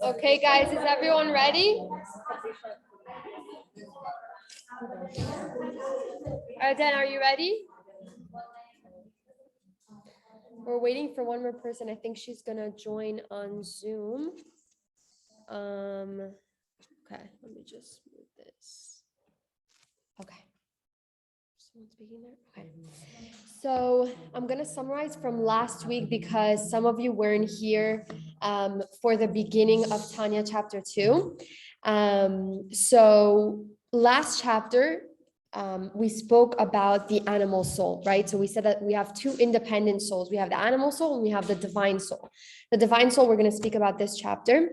Okay, guys, is everyone ready? Arden, are you ready? We're waiting for one more person. I think she's gonna join on Zoom. Okay, let me just move this. Okay. Someone speaking there? Okay. So I'm gonna summarize from last week because some of you weren't here for the beginning of Tanya chapter 2. So last chapter, we spoke about the animal soul, right? So we said that we have two independent souls. We have the animal soul and we have the divine soul. The divine soul, we're going to speak about this chapter.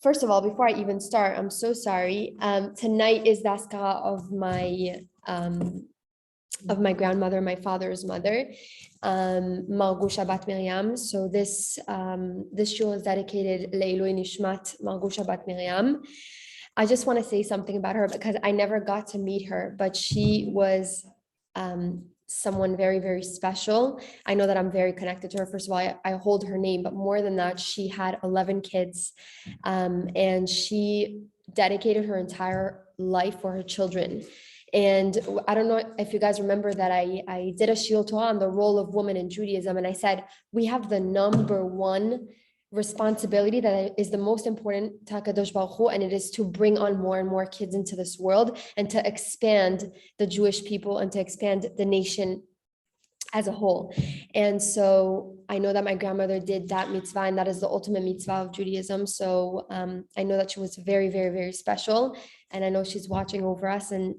First of all, before I even start, I'm so sorry. Tonight is the askara of my grandmother, my father's mother, Margusha Bat Miriam. So this shul is dedicated Leilui Nishmat Margusha Bat Miriam. I just want to say something about her because I never got to meet her, but she was someone very, very special. I know that I'm very connected to her. First of all, I hold her name, but more than that, she had 11 kids, and she dedicated her entire life for her children. And I don't know if you guys remember that I did a shiur Torah on the role of woman in Judaism, and I said we have the number one responsibility that is the most important to HaKadosh Baruch Hu, and it is to bring on more and more kids into this world and to expand the Jewish people and to expand the nation as a whole. And so I know that my grandmother did that mitzvah, and that is the ultimate mitzvah of Judaism. So I know that she was very, very, very special, and I know she's watching over us, and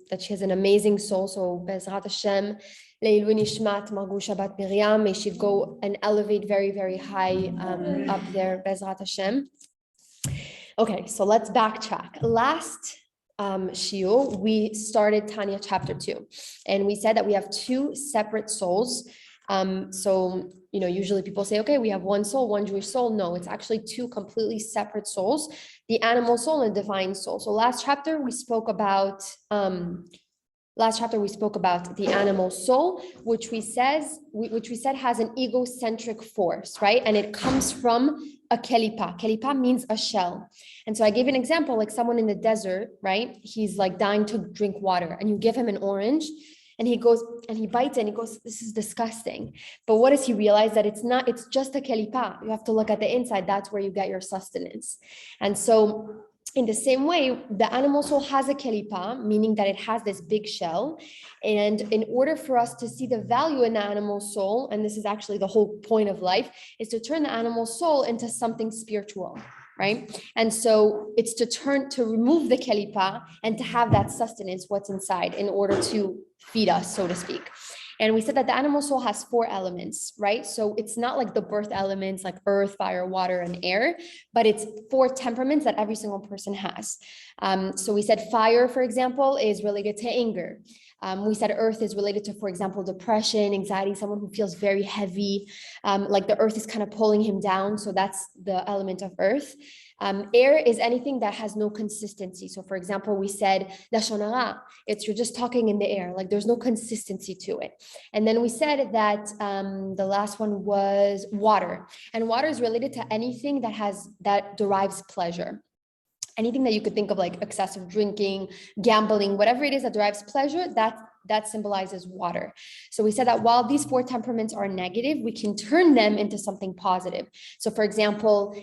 that she has an amazing soul. So Bezrat Hashem, Leilui Nishmat Margusha Bat Miriam, may she go and elevate very, very high up there, Bezrat Hashem. Okay, so let's backtrack. Last shiur, we started Tanya chapter 2, and we said that we have two separate souls. So, usually people say, okay, we have one soul, one Jewish soul. No, it's actually two completely separate souls, the animal soul and divine soul. So last chapter we spoke about the animal soul, which we said has an egocentric force, right? And it comes from a kelipa. Kelipa means a shell. And so I gave an example, like someone in the desert, right? He's like dying to drink water, and you give him an orange, and he goes and he bites it and he goes, this is disgusting. But what does he realize? That it's just a kelipa. You have to look at the inside. That's where you get your sustenance. And so in the same way, the animal soul has a kelipa, meaning that it has this big shell. And in order for us to see the value in the animal soul, and this is actually the whole point of life, is to turn the animal soul into something spiritual, right? And so it's to remove the kelipa and to have that sustenance, what's inside, in order to feed us, so to speak. And we said that the animal soul has 4 elements, right? So it's not like the birth elements like earth, fire, water, and air, but it's 4 temperaments that every single person has. So we said fire, for example, is related to anger. We said earth is related to, for example, depression, anxiety, someone who feels very heavy, like the earth is kind of pulling him down. So that's the element of earth. Air is anything that has no consistency. So for example, we said lashon hara, you're just talking in the air, like there's no consistency to it. And then we said that the last one was water, and water is related to anything that derives pleasure. Anything that you could think of, like excessive drinking, gambling, whatever it is that derives pleasure, that symbolizes water. So we said that while these 4 temperaments are negative, we can turn them into something positive. So for example,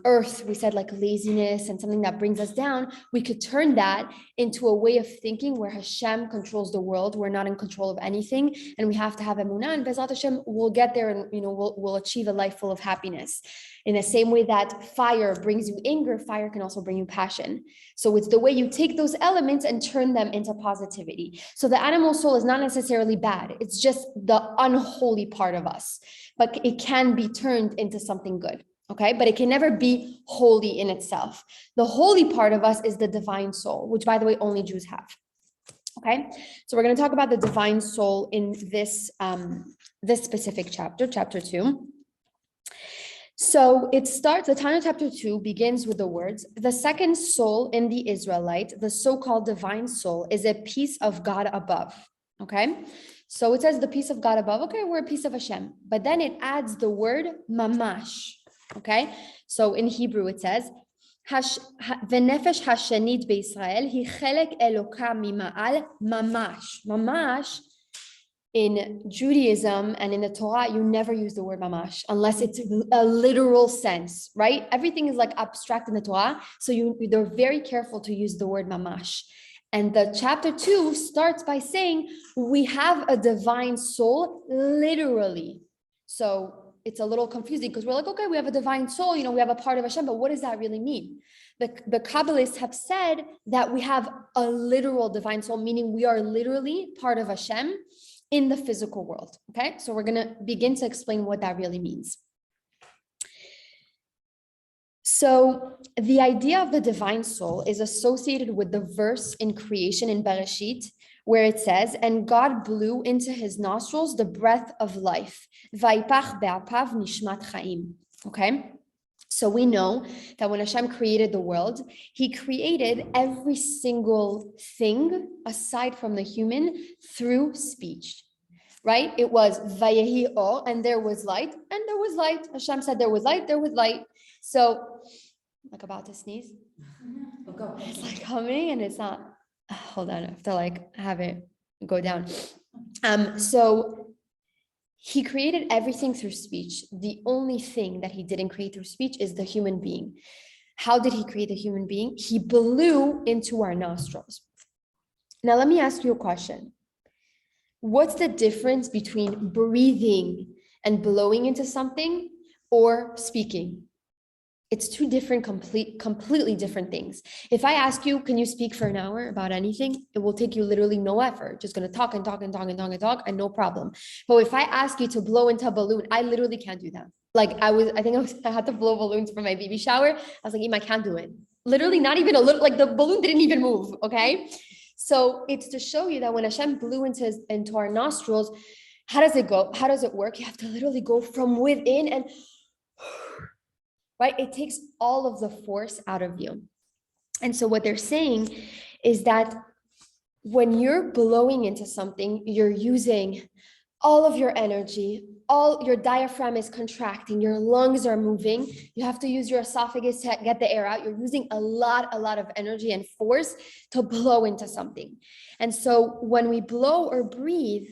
earth, we said like laziness and something that brings us down, we could turn that into a way of thinking where Hashem controls the world. We're not in control of anything, and we have to have emunah, and Bezrat Hashem, we'll get there, and we'll achieve a life full of happiness. In the same way that fire brings you anger, fire can also bring you passion. So it's the way you take those elements and turn them into positivity. So the animal soul is not necessarily bad. It's just the unholy part of us, but it can be turned into something good. Okay, but it can never be holy in itself. The holy part of us is the divine soul, which, by the way, only Jews have. Okay, so we're going to talk about the divine soul in this specific chapter, chapter 2. So it starts, the Tanya chapter 2 begins with the words, the second soul in the Israelite, the so-called divine soul, is a piece of God above. Okay, So it says the peace of God above. Okay, we're a piece of Hashem. But then it adds the word mamash. Okay, so in Hebrew it says, ונפש השנית בישראל היא חלק אלוקה ממעל ממש. Mamash, in Judaism and in the Torah, you never use the word mamash unless it's a literal sense, right? Everything is like abstract in the Torah. So they're very careful to use the word mamash. And the chapter 2 starts by saying, we have a divine soul, literally. So it's a little confusing because we're like, okay, we have a divine soul, we have a part of Hashem, but what does that really mean? The Kabbalists have said that we have a literal divine soul, meaning we are literally part of Hashem in the physical world. Okay, so we're going to begin to explain what that really means. So the idea of the divine soul is associated with the verse in creation in Bereshit, where it says, and God blew into his nostrils the breath of life. Vayipach be'apav nishmat chaim. Okay, so we know that when Hashem created the world, he created every single thing aside from the human through speech, right? It was vayehi or, and there was light, and there was light. Hashem said there was light, there was light. So, like about to sneeze. It's like coming and it's not. Hold on, I have to have it go down. So he created everything through speech. The only thing that he didn't create through speech is the human being. How did he create the human being? He blew into our nostrils. Now, let me ask you a question. What's the difference between breathing and blowing into something or speaking? It's two different, completely different things. If I ask you, can you speak for an hour about anything? It will take you literally no effort. Just going to talk and talk and talk and talk and talk and no problem. But if I ask you to blow into a balloon, I literally can't do that. I had to blow balloons for my baby shower. I was like, I can't do it. Literally not even a little, the balloon didn't even move, okay? So it's to show you that when Hashem blew into our nostrils, how does it go? How does it work? You have to literally go from within and right? It takes all of the force out of you. And so what they're saying is that when you're blowing into something, you're using all of your energy, all your diaphragm is contracting, your lungs are moving. You have to use your esophagus to get the air out. You're using a lot of energy and force to blow into something. And so when we blow or breathe,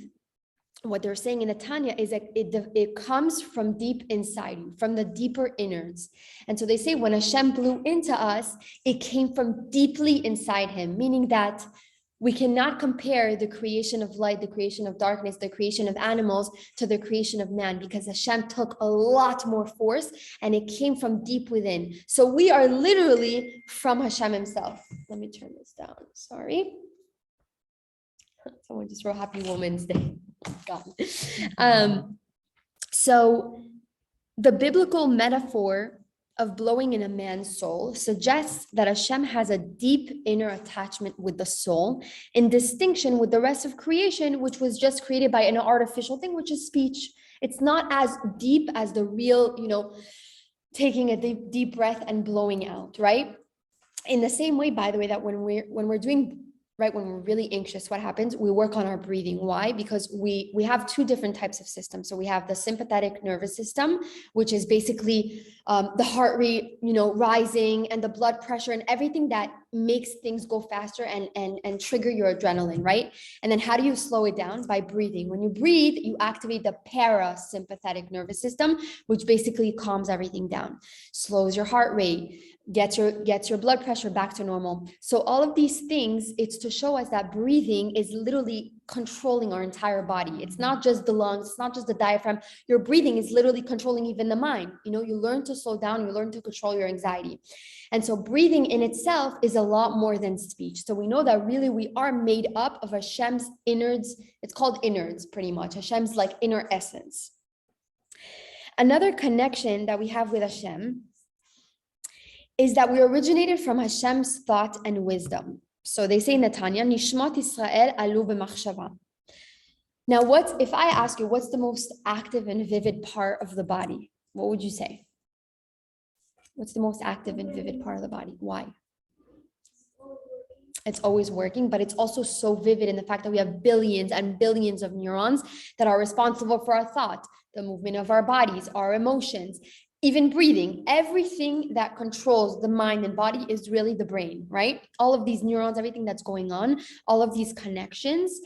what they're saying in the Tanya is that it comes from deep inside you, from the deeper innards. And so they say when Hashem blew into us, it came from deeply inside him, meaning that we cannot compare the creation of light, the creation of darkness, the creation of animals to the creation of man, because Hashem took a lot more force and it came from deep within. So we are literally from Hashem himself. Let me turn this down. Sorry. Someone just wrote Happy Women's Day. God. So the biblical metaphor of blowing in a man's soul suggests that Hashem has a deep inner attachment with the soul, in distinction with the rest of creation, which was just created by an artificial thing, which is speech. It's not as deep as the real, taking a deep breath and blowing out, right? In the same way, by the way, that when we're doing right, when we're really anxious, what happens? We work on our breathing. Why? Because we have two different types of systems. So we have the sympathetic nervous system, which is basically the heart rate, rising, and the blood pressure and everything that makes things go faster and trigger your adrenaline, right? And then how do you slow it down? By breathing. When you breathe, you activate the parasympathetic nervous system, which basically calms everything down, slows your heart rate, gets your blood pressure back to normal. So all of these things, it's to show us that breathing is literally controlling our entire body. It's not just the lungs, it's not just the diaphragm. Your breathing is literally controlling even the mind. You learn to slow down, you learn to control your anxiety. And so breathing in itself is a lot more than speech. So we know that really we are made up of Hashem's innards. It's called innards pretty much, Hashem's inner essence. Another connection that we have with Hashem is that we originated from Hashem's thought and wisdom. So they say in the Tanya, Nishmat Israel alu b'machshava. Now, if I ask you, what's the most active and vivid part of the body? What would you say? What's the most active and vivid part of the body? Why? It's always working, but it's also so vivid in the fact that we have billions and billions of neurons that are responsible for our thought, the movement of our bodies, our emotions, even breathing. Everything that controls the mind and body is really the brain, right? All of these neurons, everything that's going on, all of these connections,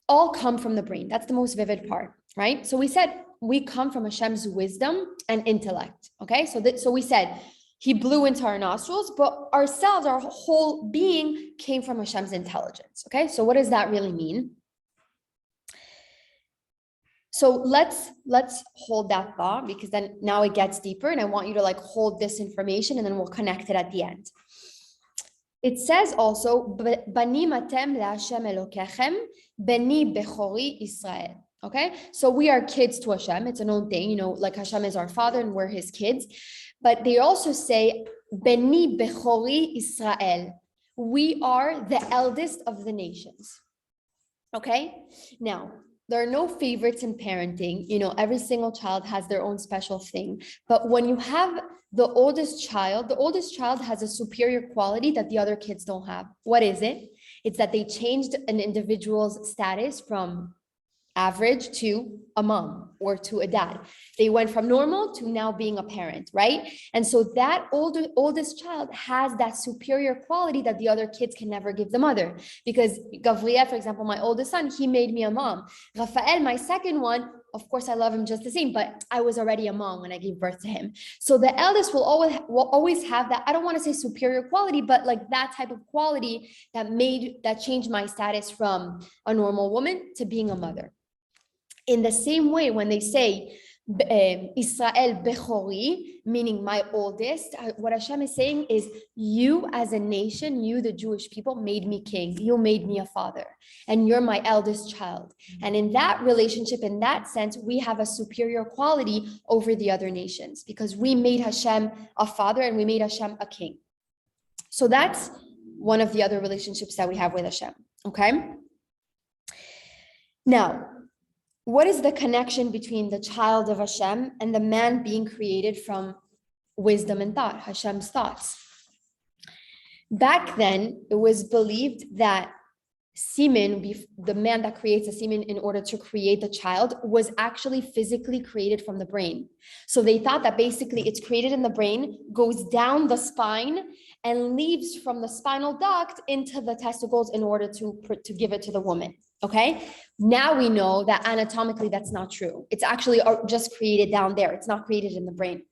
all come from the brain. That's the most vivid part, right? So we said we come from Hashem's wisdom and intellect, okay? So we said he blew into our nostrils, but ourselves, our whole being came from Hashem's intelligence, okay? So what does that really mean? So let's hold that thought, because then now it gets deeper, and I want you to like hold this information, and then we'll connect it at the end. It says also, Bani matem leHashem Elokechem, Beni bechori Israel. Okay, so we are kids to Hashem. It's a known thing, like Hashem is our father and we're his kids. But they also say, Beni bechori Israel. We are the eldest of the nations. Okay, now, there are no favorites in parenting. Every single child has their own special thing. But when you have the oldest child has a superior quality that the other kids don't have. What is it? It's that they changed an individual's status from average to a mom or to a dad. They went from normal to now being a parent, right? And so that oldest child has that superior quality that the other kids can never give the mother. Because Gabriel, for example, my oldest son, he made me a mom. Rafael, my second one, of course, I love him just the same, but I was already a mom when I gave birth to him. So the eldest will always have that, I don't want to say superior quality, but like that type of quality that changed my status from a normal woman to being a mother. In the same way, when they say Israel Bechori, meaning my oldest, what Hashem is saying is, you as a nation, you the Jewish people made me king, you made me a father, and you're my eldest child. And in that relationship, in that sense, we have a superior quality over the other nations, because we made Hashem a father and we made Hashem a king. So that's one of the other relationships that we have with Hashem, okay? Now, what is the connection between the child of Hashem and the man being created from wisdom and thought, Hashem's thoughts? Back then, it was believed that semen, the man that creates a semen in order to create the child, was actually physically created from the brain. So they thought that basically it's created in the brain, goes down the spine, and leaves from the spinal duct into the testicles in order to give it to the woman. Okay, now we know that anatomically that's not true. It's actually just created down there. It's not created in the brain.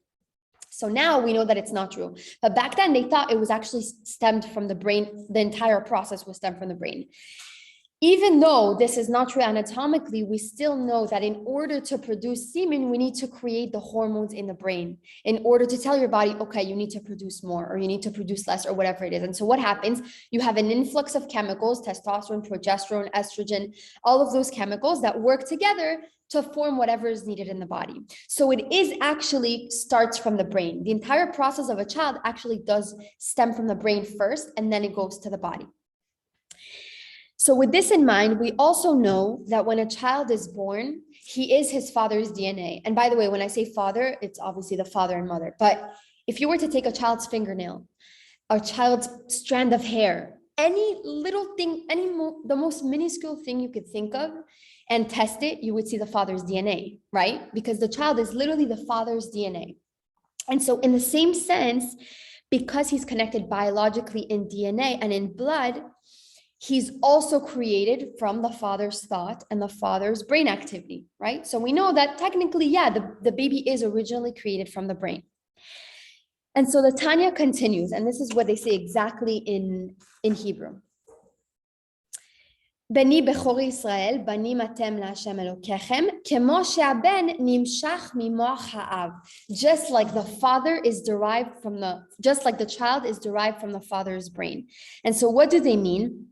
So now we know that it's not true. But back then they thought it was actually stemmed from the brain. The entire process was stemmed from the brain. Even though this is not true anatomically, we still know that in order to produce semen, we need to create the hormones in the brain in order to tell your body, okay, you need to produce more, or you need to produce less, or whatever it is. And so what happens? You have an influx of chemicals, testosterone, progesterone, estrogen, all of those chemicals that work together to form whatever is needed in the body. So it is actually starts from the brain. The entire process of a child actually does stem from the brain first, and then it goes to the body. So with this in mind, we also know that when a child is born, he is his father's DNA. And by the way, when I say father, it's obviously the father and mother. But if you were to take a child's fingernail, a child's strand of hair, any little thing, the most minuscule thing you could think of, and test it, you would see the father's DNA, right? Because the child is literally the father's DNA. And so in the same sense, because he's connected biologically in DNA and in blood, he's also created from the father's thought and the father's brain activity, right? So we know that technically, yeah, the baby is originally created from the brain. And so the Tanya continues, and this is what they say exactly in Hebrew. Beni bechori Israel, bani matem laHashem Elokechem, kemo she'aben nimshach mimoach ha'av. Just like the child is derived from the father's brain. And so what do they mean?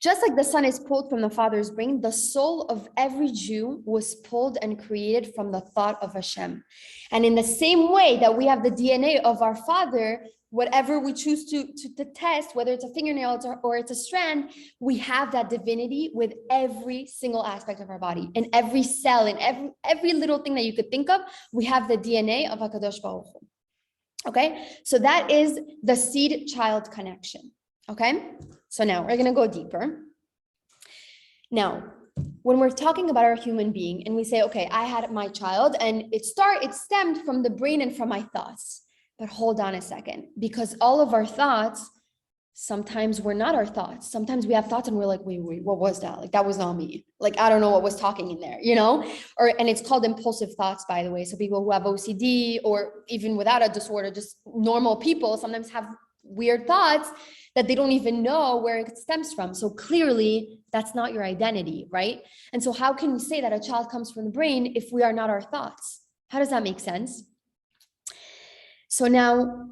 Just like the son is pulled from the father's brain, the soul of every Jew was pulled and created from the thought of Hashem. And in the same way that we have the DNA of our father, whatever we choose to test, whether it's a fingernail or it's a strand, we have that divinity with every single aspect of our body. In every cell, in every little thing that you could think of, we have the DNA of HaKadosh Baruch Hu. Okay, so that is the seed-child connection. Okay, so now we're gonna go deeper. Now, when we're talking about our human being and we say, okay, I had my child and it stemmed from the brain and from my thoughts. But hold on a second, because all of our thoughts, sometimes we're not our thoughts. Sometimes we have thoughts and we're like, wait, what was that? Like, that was not me. Like, I don't know what was talking in there, and it's called impulsive thoughts, by the way. So people who have OCD or even without a disorder, just normal people sometimes have weird thoughts that they don't even know where it stems from. So clearly that's not your identity, right? And so how can we say that a child comes from the brain if we are not our thoughts? How does that make sense? So now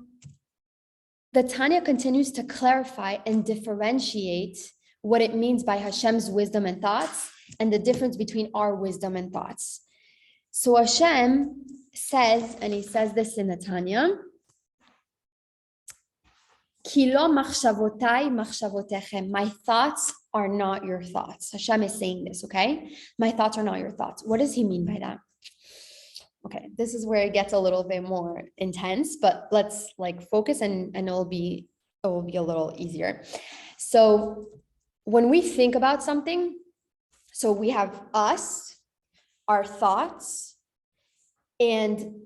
the Tanya continues to clarify and differentiate what it means by Hashem's wisdom and thoughts and the difference between our wisdom and thoughts. So Hashem says, and he says this in the Tanya, Kilo machshavotai machshavotechem. My thoughts are not your thoughts. Hashem is saying this, okay? My thoughts are not your thoughts. What does he mean by that? Okay, this is where it gets a little bit more intense, but let's focus and it will be a little easier. So when we think about something, so we have us, our thoughts, and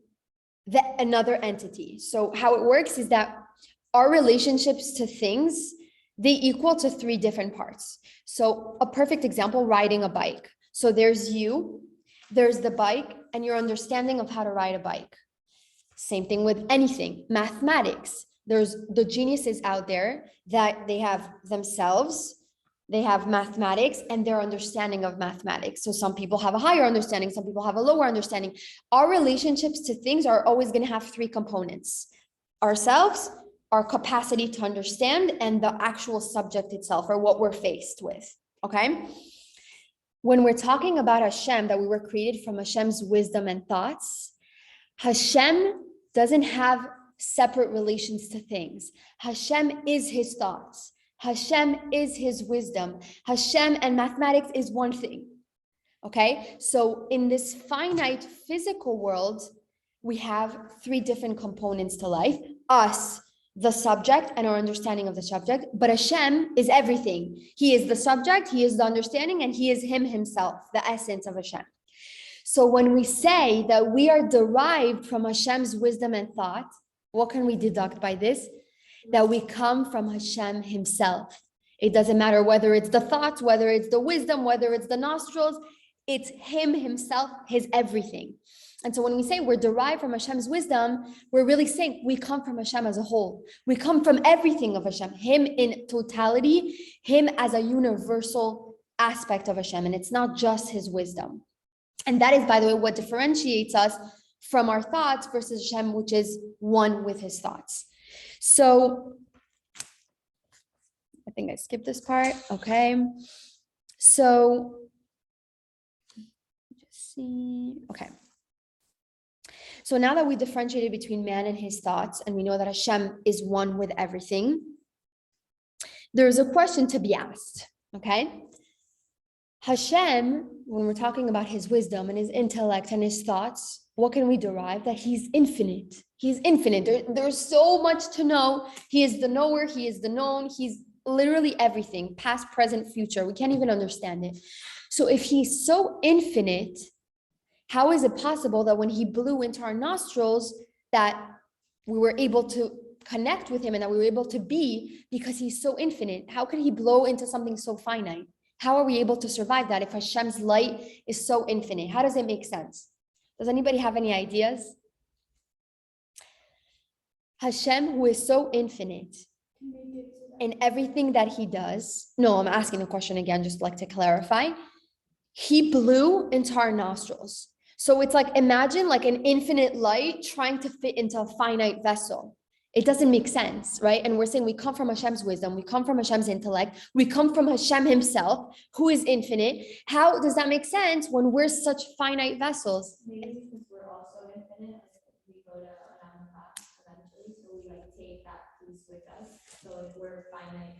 another entity. So how it works is that our relationships to things, they equal to three different parts. So a perfect example, riding a bike. So there's you, there's the bike, and your understanding of how to ride a bike. Same thing with anything, mathematics. There's the geniuses out there that they have themselves, they have mathematics and their understanding of mathematics. So some people have a higher understanding, some people have a lower understanding. Our relationships to things are always going to have three components: ourselves, our capacity to understand, and the actual subject itself, or what we're faced with, okay? When we're talking about Hashem, that we were created from Hashem's wisdom and thoughts, Hashem doesn't have separate relations to things. Hashem is his thoughts. Hashem is his wisdom. Hashem and mathematics is one thing, okay? So in this finite physical world, we have three different components to life: us, the subject, and our understanding of the subject. But Hashem is everything. He is the subject, he is the understanding, and he is him himself, the essence of Hashem. So when we say that we are derived from Hashem's wisdom and thought, what can we deduct by this? That we come from Hashem himself. It doesn't matter whether it's the thoughts, whether it's the wisdom, whether it's the nostrils, it's him himself, his everything. And so when we say we're derived from Hashem's wisdom, we're really saying we come from Hashem as a whole. We come from everything of Hashem, him in totality, him as a universal aspect of Hashem. And it's not just his wisdom. And that is, by the way, what differentiates us from our thoughts versus Hashem, which is one with his thoughts. So I think I skipped this part. Okay. So just see. Okay. So now that we differentiated between man and his thoughts, and we know that Hashem is one with everything, there's a question to be asked, okay? Hashem, when we're talking about his wisdom and his intellect and his thoughts, what can we derive? That he's infinite. He's infinite. There's so much to know. He is the knower. He is the known. He's literally everything, past, present, future. We can't even understand it. So if he's so infinite, how is it possible that when he blew into our nostrils that we were able to connect with him and that we were able to be, because he's so infinite? How could he blow into something so finite? How are we able to survive that if Hashem's light is so infinite? How does it make sense? Does anybody have any ideas? Hashem, who is so infinite in everything that he does. No, I'm asking a question again, just like to clarify. He blew into our nostrils. So it's like, imagine like an infinite light trying to fit into a finite vessel. It doesn't make sense, right? And we're saying we come from Hashem's wisdom, we come from Hashem's intellect, we come from Hashem himself, who is infinite. How does that make sense when we're such finite vessels? Maybe because we're also infinite, we go to another class eventually, so we like take that piece with us. So if we're finite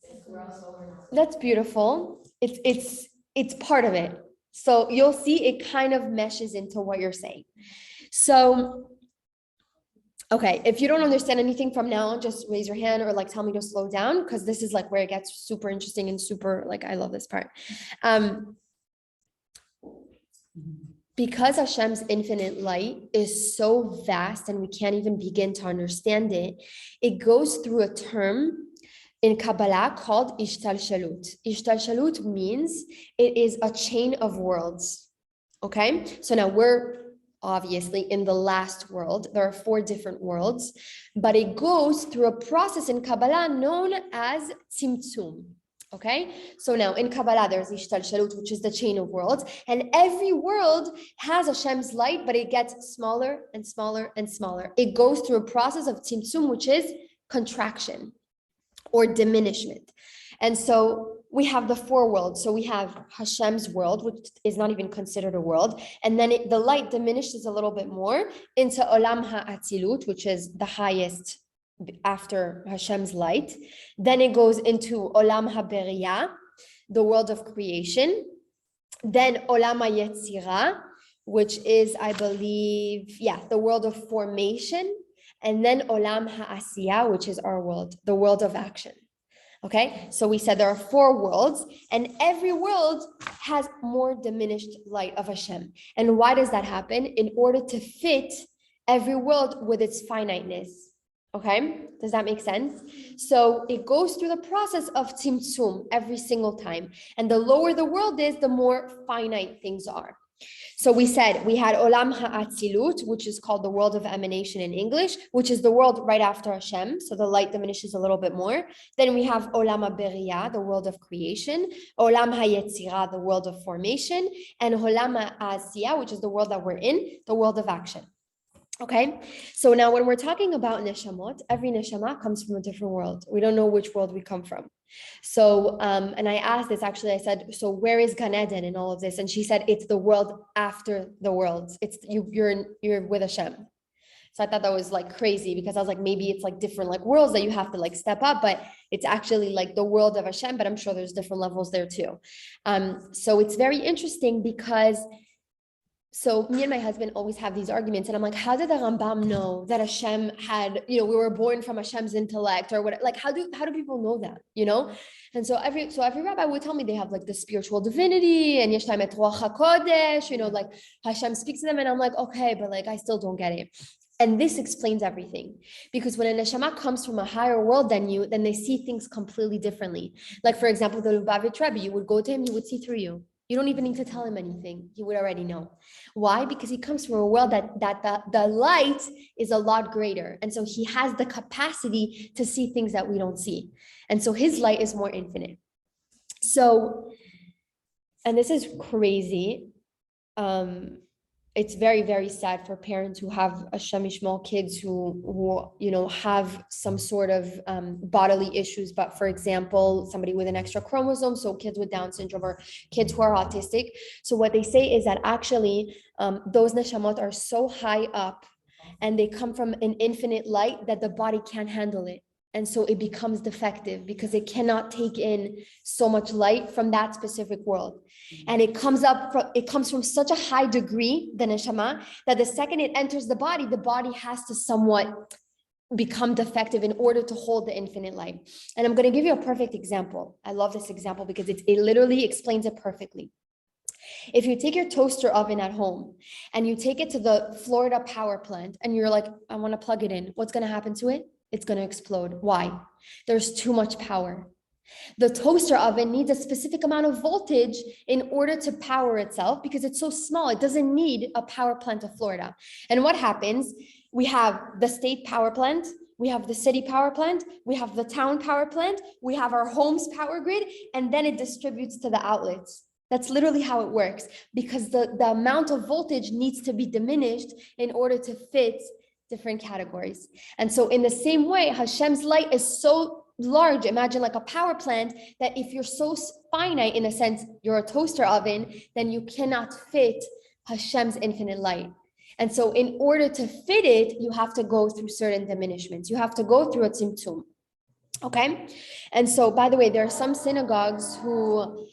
and we're also not. That's beautiful. It's part of it. So you'll see it kind of meshes into what you're saying. So Okay, if you don't understand anything from now on, just raise your hand or like tell me to slow down because this is like where it gets super interesting and super like I love this part. Because Hashem's infinite light is so vast and we can't even begin to understand it, it goes through a term in Kabbalah called ishtalshalut. Ishtalshalut means it is a chain of worlds. Okay, so now we're obviously in the last world. There are 4 different worlds, but it goes through a process in Kabbalah known as tzimtzum. Okay, so now in Kabbalah, there's ishtalshalut, which is the chain of worlds, and every world has Hashem's light, but it gets smaller and smaller and smaller. It goes through a process of tzimtzum, which is contraction or diminishment. And so we have the 4 worlds. So we have Hashem's world, which is not even considered a world. And then the light diminishes a little bit more into Olam HaAtzilut, which is the highest after Hashem's light. Then it goes into Olam HaBeriyah, the world of creation. Then Olam HaYetzirah, which is, I believe, the world of formation. And then Olam HaAsiyah, which is our world, the world of action. Okay, so we said there are 4 worlds, and every world has more diminished light of Hashem. And why does that happen? In order to fit every world with its finiteness. Okay, does that make sense? So it goes through the process of tzimtzum every single time. And the lower the world is, the more finite things are. So we said we had Olam HaAtzilut, which is called the world of emanation in English, which is the world right after Hashem. So the light diminishes a little bit more. Then we have Olam HaBeriyah, the world of creation, Olam HaYetzirah, the world of formation, and Olam HaAsiyah, which is the world that we're in, the world of action. Okay, so now when we're talking about neshamot, every neshama comes from a different world. We don't know which world we come from. So, and I asked this actually, I said, so where is Gan Eden in all of this? And she said, it's the world after the worlds. It's you're with Hashem. So I thought that was like crazy because I was like, maybe it's like different like worlds that you have to like step up, but it's actually like the world of Hashem, but I'm sure there's different levels there too. So it's very interesting because so me and my husband always have these arguments, and I'm like, how did the Rambam know that Hashem had, we were born from Hashem's intellect or what? Like, how do people know that, And so every rabbi would tell me they have like the spiritual divinity and Yesh Lahem et Ruach HaKodesh, like Hashem speaks to them, and I'm like, okay, but like I still don't get it. And this explains everything, because when a neshama comes from a higher world than you, then they see things completely differently. Like for example, the Lubavitch Rebbe, you would go to him, he would see through you. You don't even need to tell him anything. He would already know. Why? Because he comes from a world that the light is a lot greater. And so he has the capacity to see things that we don't see. And so his light is more infinite. So, and this is crazy. It's very, very sad for parents who have Hashem Yishmol kids who have some sort of bodily issues. But for example, somebody with an extra chromosome, so kids with Down syndrome or kids who are autistic. So what they say is that actually those neshamot are so high up and they come from an infinite light that the body can't handle it. And so it becomes defective because it cannot take in so much light from that specific world. And it comes from such a high degree, the neshama, that the second it enters the body has to somewhat become defective in order to hold the infinite light. And I'm going to give you a perfect example. I love this example because it literally explains it perfectly. If you take your toaster oven at home and you take it to the Florida power plant and you're like, I want to plug it in, what's going to happen to it? It's going to explode. Why? There's too much power. The toaster oven needs a specific amount of voltage in order to power itself because it's so small. It doesn't need a power plant of Florida. And what happens? We have the state power plant. We have the city power plant. We have the town power plant. We have our home's power grid, and then it distributes to the outlets. That's literally how it works because the amount of voltage needs to be diminished in order to fit different categories. And so in the same way, Hashem's light is so large, imagine like a power plant, that if you're so finite in a sense, you're a toaster oven, then you cannot fit Hashem's infinite light. And so in order to fit it, you have to go through certain diminishments. You have to go through a tzimtzum. Okay. And so, by the way, there are some synagogues who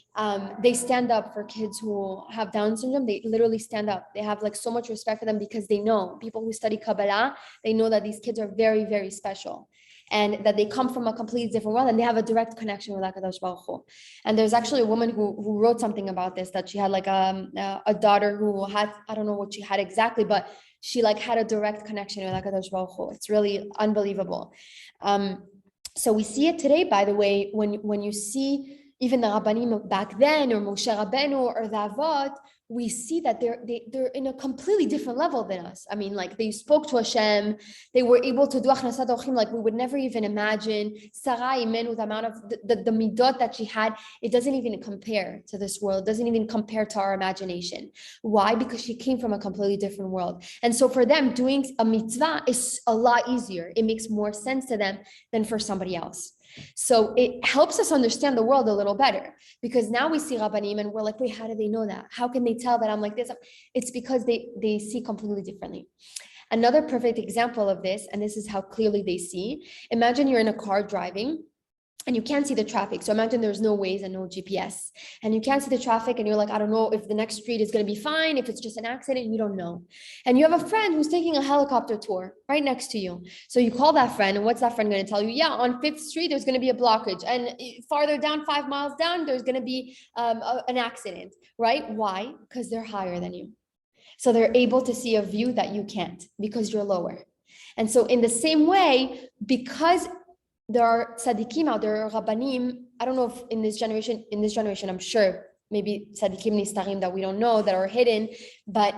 they stand up for kids who have Down syndrome. They literally stand up. They have like so much respect for them because they know, people who study Kabbalah, they know that these kids are very, very special and that they come from a completely different world and they have a direct connection with HaKadosh Baruch Hu. And there's actually a woman who wrote something about this, that she had like a daughter who had, I don't know what she had exactly, but she like had a direct connection with HaKadosh Baruch Hu. It's really unbelievable. So we see it today, by the way, when you see even the Rabbanim back then, or Moshe Rabbeinu, or the Avot, we see that they're in a completely different level than us. I mean, like they spoke to Hashem, they were able to do achnasat orchim like we would never even imagine. Sarah Imenu, the amount of the midot that she had, it doesn't even compare to this world. It doesn't even compare to our imagination. Why? Because she came from a completely different world. And so for them, doing a mitzvah is a lot easier. It makes more sense to them than for somebody else. So it helps us understand the world a little better, because now we see Rabbanim and we're like, wait, how do they know that? How can they tell that I'm like this? It's because they see completely differently. Another perfect example of this, and this is how clearly they see, imagine you're in a car driving and you can't see the traffic. So imagine there's no Waze and no GPS, and you can't see the traffic and you're like, I don't know if the next street is going to be fine, if it's just an accident, you don't know. And you have a friend who's taking a helicopter tour right next to you. So you call that friend, and what's that friend going to tell you? Yeah, on 5th Street, there's going to be a blockage. And farther down, 5 miles down, there's going to be an accident, right? Why? Because they're higher than you. So they're able to see a view that you can't because you're lower. And so in the same way, because there are tzaddikim out there, rabbanim, I don't know if in this generation, I'm sure maybe tzaddikim nistarim that we don't know, that are hidden, but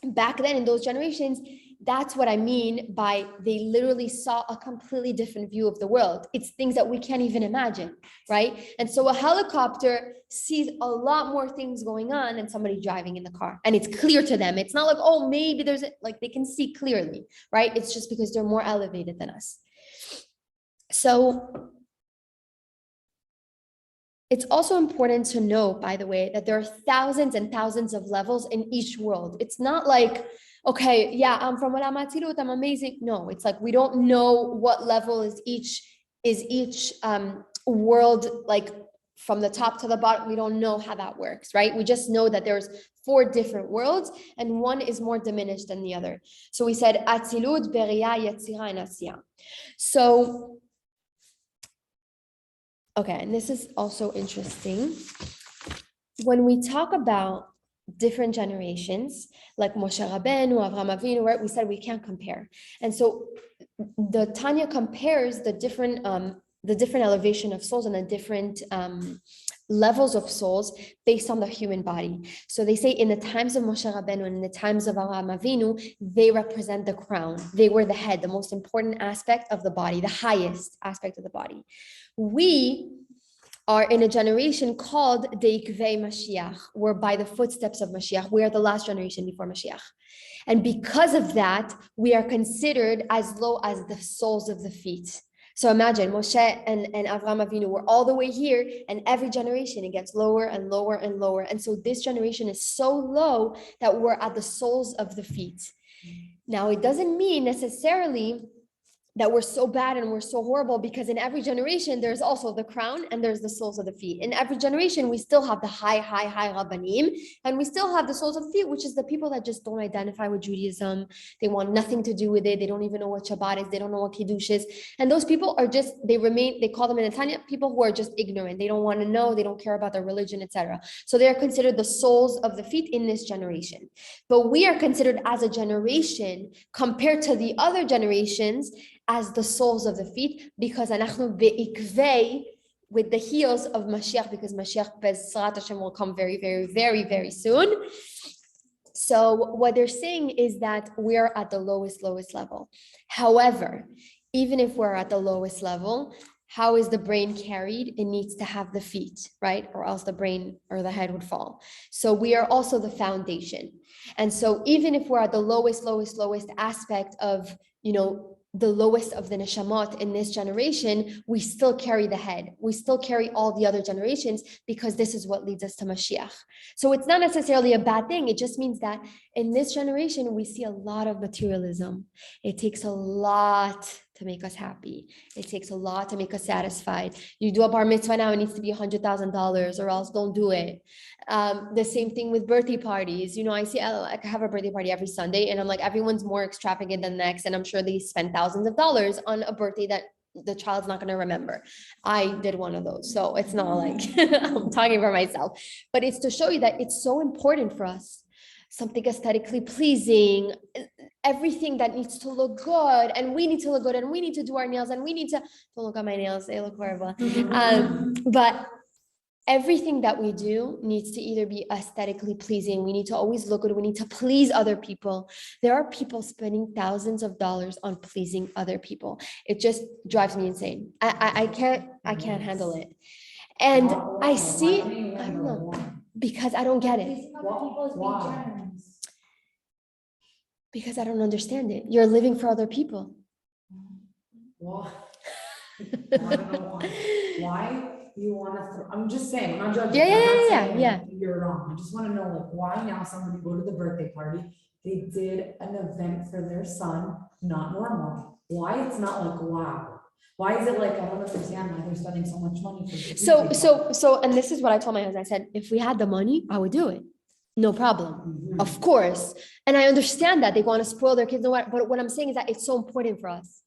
back then in those generations, that's what I mean by they literally saw a completely different view of the world. It's things that we can't even imagine, right? And so a helicopter sees a lot more things going on than somebody driving in the car. And it's clear to them. It's not like, oh, maybe there's, like they can see clearly, right? It's just because they're more elevated than us. So it's also important to know, by the way, that there are thousands and thousands of levels in each world. It's not like, okay, yeah, I'm from Olam Hatzilut, I'm amazing. No, it's like we don't know what level is each world, like from the top to the bottom. We don't know how that works, right? We just know that there's 4 different worlds and one is more diminished than the other. So we said Atzilut, Beriah, Yetzirah, and Asiyah. So okay, and this is also interesting. When we talk about different generations, like Moshe Rabbeinu, Avraham Avinu, right? We said we can't compare. And so the Tanya compares the different elevation of souls and the different levels of souls based on the human body. So they say in the times of Moshe Rabbeinu and in the times of Avraham Avinu, they represent the crown. They were the head, the most important aspect of the body, the highest aspect of the body. We are in a generation called Deikvei Mashiach. We're by the footsteps of Mashiach. We are the last generation before Mashiach. And because of that, we are considered as low as the soles of the feet. So imagine Moshe and Avraham Avinu were all the way here, and every generation it gets lower and lower and lower. And so this generation is so low that we're at the soles of the feet. Now, it doesn't mean necessarily that we're so bad and we're so horrible, because in every generation, there's also the crown and there's the soles of the feet. In every generation, we still have the high Rabbanim, and we still have the soles of the feet, which is the people that just don't identify with Judaism. They want nothing to do with it. They don't even know what Shabbat is. They don't know what Kiddush is. And those people are just, they call them in the Tanya, people who are just ignorant. They don't want to know. They don't care about their religion, etc. So they are considered the soles of the feet in this generation. But we are considered as a generation compared to the other generations as the soles of the feet, because anachnu be'ikvei, with the heels of Mashiach, because Mashiach Bezrat Hashem will come very, very, very, very soon. So what they're saying is that we're at the lowest level. However, even if we're at the lowest level, how is the brain carried? It needs to have the feet, right? Or else the brain or the head would fall. So we are also the foundation. And so even if we're at the lowest aspect of, the lowest of the neshamot in this generation, we still carry the head. We still carry all the other generations, because this is what leads us to Mashiach. So it's not necessarily a bad thing. It just means that in this generation, we see a lot of materialism. It takes a lot to make us happy. It takes a lot to make us satisfied. You do a bar mitzvah now, it needs to be $100,000 or else don't do it. The same thing with birthday parties. You know, I have a birthday party every Sunday and I'm like, everyone's more extravagant than the next. And I'm sure they spend thousands of dollars on a birthday that the child's not going to remember. I did one of those. So it's not like I'm talking for myself, but it's to show you that it's so important for us. Something aesthetically pleasing, everything that needs to look good, and we need to look good, and we need to do our nails, and we need to don't look at my nails, they look horrible. But everything that we do needs to either be aesthetically pleasing. We need to always look good. We need to please other people. There are people spending thousands of dollars on pleasing other people. It just drives me insane. I can't handle it. And I don't know, because I don't get it. Because I don't understand it. You're living for other people. Why? Why you want to? I'm just saying. I'm not judging. Yeah. You're wrong. I just want to know, like, why now somebody go to the birthday party? They did an event for their son, not normal. Why it's not like wow? Why is it like I don't understand why they're spending so much money for this? So, and this is what I told my husband. I said, if we had the money, I would do it. No problem. Of course. And I understand that they want to spoil their kids. But what I'm saying is that it's so important for us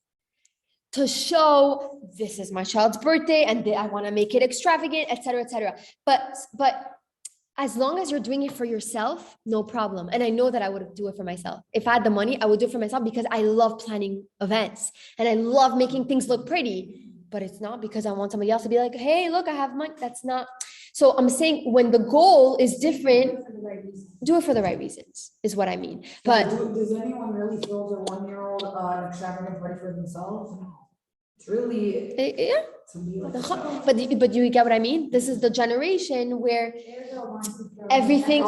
to show this is my child's birthday and I want to make it extravagant, etc., etc. But as long as you're doing it for yourself, no problem. And I know that I would do it for myself. If I had the money, I would do it for myself because I love planning events and I love making things look pretty. But it's not because I want somebody else to be like, hey, look, I have money. That's not. So I'm saying when the goal is different, do it for the right reasons, is what I mean. But does anyone really throw their 1-year-old an extravagant party for themselves? No. It's really yeah. But you get what I mean? This is the generation where everything. I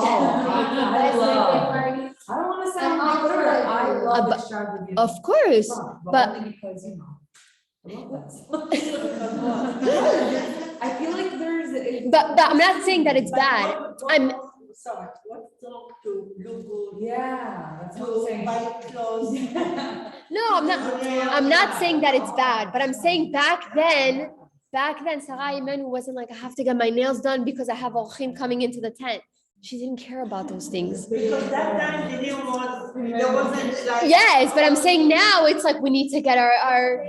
don't want to sound like I love extravagant. Of course, but only because I love that. I feel like there's. But I'm not saying that it's bad. Sorry, what's wrong to look good? Yeah, that's what I'm saying. Buy clothes. No, I'm not saying that it's bad, but I'm saying back then, Sarah Iman wasn't like, I have to get my nails done because I have Orchim coming into the tent. She didn't care about those things. Because that time there wasn't like. Yes, but I'm saying now it's like we need to get our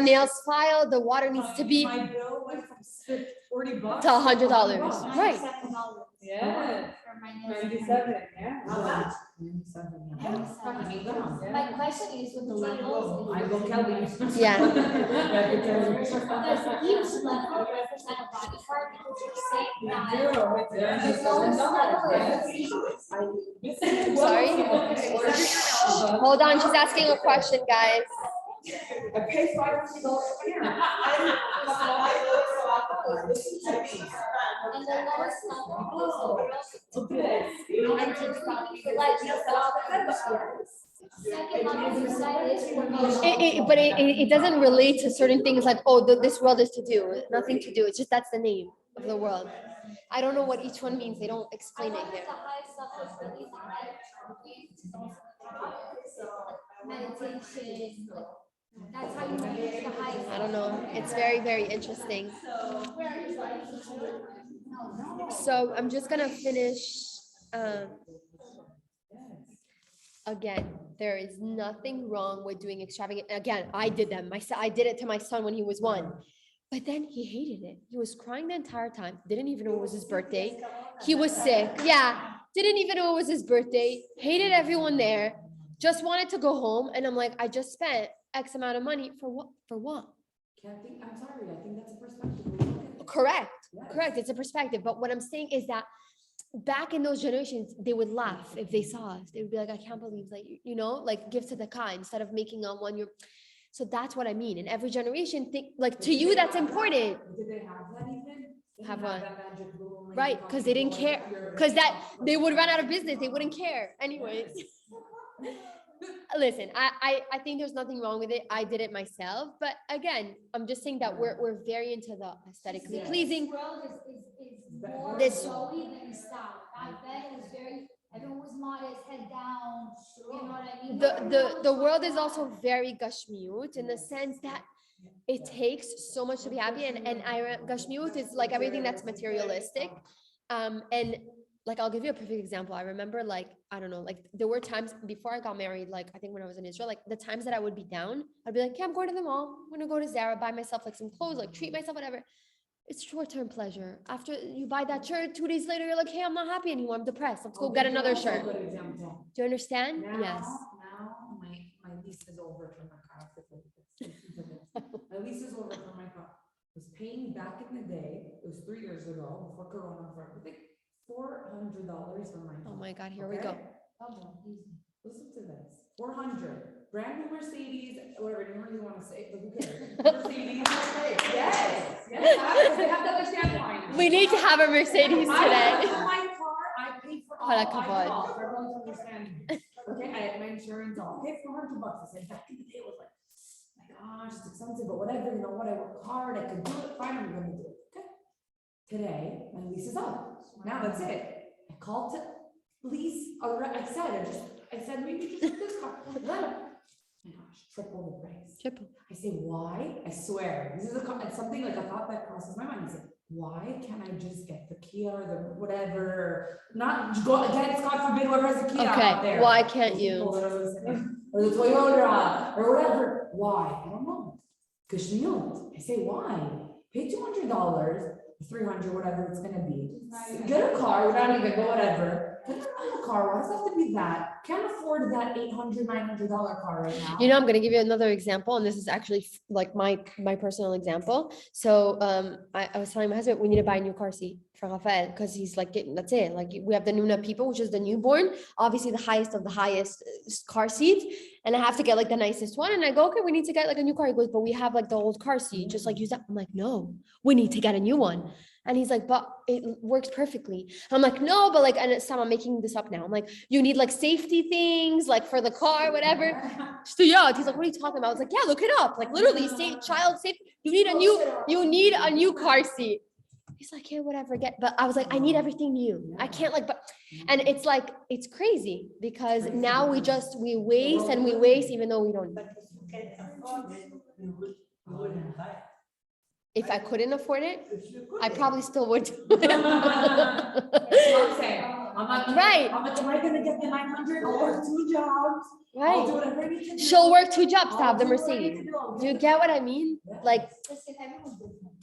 nails filed. The water needs to be My bill went from $40 to $100. Right. Yeah. 97, yeah. How much? 97, My question is with the labels. I go Kelly. Yeah. There's huge level of percent of body part because you're saying that. Sorry. Hold on, she's asking a question, guys. I pay $500 a year. And the lowest level But it doesn't relate to certain things like, oh, this world is to do, nothing to do. It's just that's the name of the world. I don't know what each one means. They don't explain it here. Meditation. That's how you reach the highest. I don't know. It's very, very interesting. So I'm just gonna finish. Again, there is nothing wrong with doing extravagant. Again, I did them. I did it to my son when he was 1. But then he hated it. He was crying the entire time. Didn't even know it was his birthday. He was sick. Yeah. Didn't even know it was his birthday. Hated everyone there. Just wanted to go home. And I'm like, I just spent X amount of money for what? For what? I'm sorry. I think that's a perspective. Correct. Correct. It's a perspective. But what I'm saying is that back in those generations, they would laugh if they saw us. They would be like, I can't believe that, like give to the kind instead of making a 1 year. So that's what I mean. In every generation, think like to you, that's important. Did they have that even? Have what? Right. Because they didn't care. Because they would run out of business. They wouldn't care. Anyways. Listen, I think there's nothing wrong with it. I did it myself. But again, I'm just saying that we're very into the aesthetically pleasing. World is more This- showy than style. Back then it was very Everyone was modest, head down, you know what I mean? The world is also very gashmiut in the sense that it takes so much to be happy, and gashmiut is like everything that's materialistic. And like I'll give you a perfect example. I remember, like, I don't know, like there were times before I got married, like I think when I was in Israel, like the times that I would be down, I'd be like, yeah, I'm going to the mall, I'm gonna go to Zara, buy myself like some clothes, like treat myself, whatever. It's short-term pleasure. After you buy that shirt, 2 days later, you're like, hey, I'm not happy anymore, I'm depressed, let's go get another shirt. Good example. Do you understand? Now, Yes. now my lease is over for my car. My lease is over for my car. I was paying back in the day, it was 3 years ago, before Corona, for I think $400 for my car. Oh my God, here we go. Listen to this, 400, brand new Mercedes, whatever, you want to say, but who cares? Mercedes, yes, they have the understand why. We need to have a Mercedes today. My car, I paid for all, Hala I kavod. paid all, for everyone to understand. Okay, I had my insurance all, I paid $400, I said, back in the day, it was like, my gosh, it's expensive, but whatever, you know what, I work hard, I could do it, fine, I'm gonna do it, okay? Today, my lease is up, now that's it, I called to lease, I said, maybe just this car, my gosh, triple the price. Triple. I say, why? I swear, this is it's something like a thought that crosses my mind. I say, why can't I just get the Kia or the whatever? Not go against, God forbid, whoever has a Kia out there. Okay, why can't you? Or the Toyota or whatever. Why? I don't know. Kashmir. I say, why? Pay $200, $300, whatever it's gonna be. Get a car, without even go whatever. Get a car. Why does it have to be that? Can't afford that $800, $900 car right now. You know, I'm going to give you another example, and this is actually like my personal example. So I was telling my husband we need to buy a new car seat for Rafael because he's like that's it. Like we have the Nuna people, which is the newborn, obviously the highest of the highest car seats, and I have to get like the nicest one. And I go, okay, we need to get like a new car. He goes, but we have like the old car seat, just like use that. I'm like, no, we need to get a new one. And he's like, but it works perfectly. I'm like, no, but like, and Sam, I'm making this up now. I'm like, you need like safety things, like for the car, whatever. So yeah, he's like, what are you talking about? I was like, yeah, look it up. Like literally, child safety. You need a new car seat. He's like, yeah, whatever, but I was like, I need everything new. I can't like, but, and it's like, it's crazy because now we waste even though we don't. If I couldn't afford it, I probably still would. That's what I'm saying. Right. I'm like, am I gonna get the 900 or 2 jobs? I'll do whatever I need to do. She'll work 2 jobs to have the I'll do what I need Mercedes. to do. Do you get what I mean? Like, Listen, everyone's different.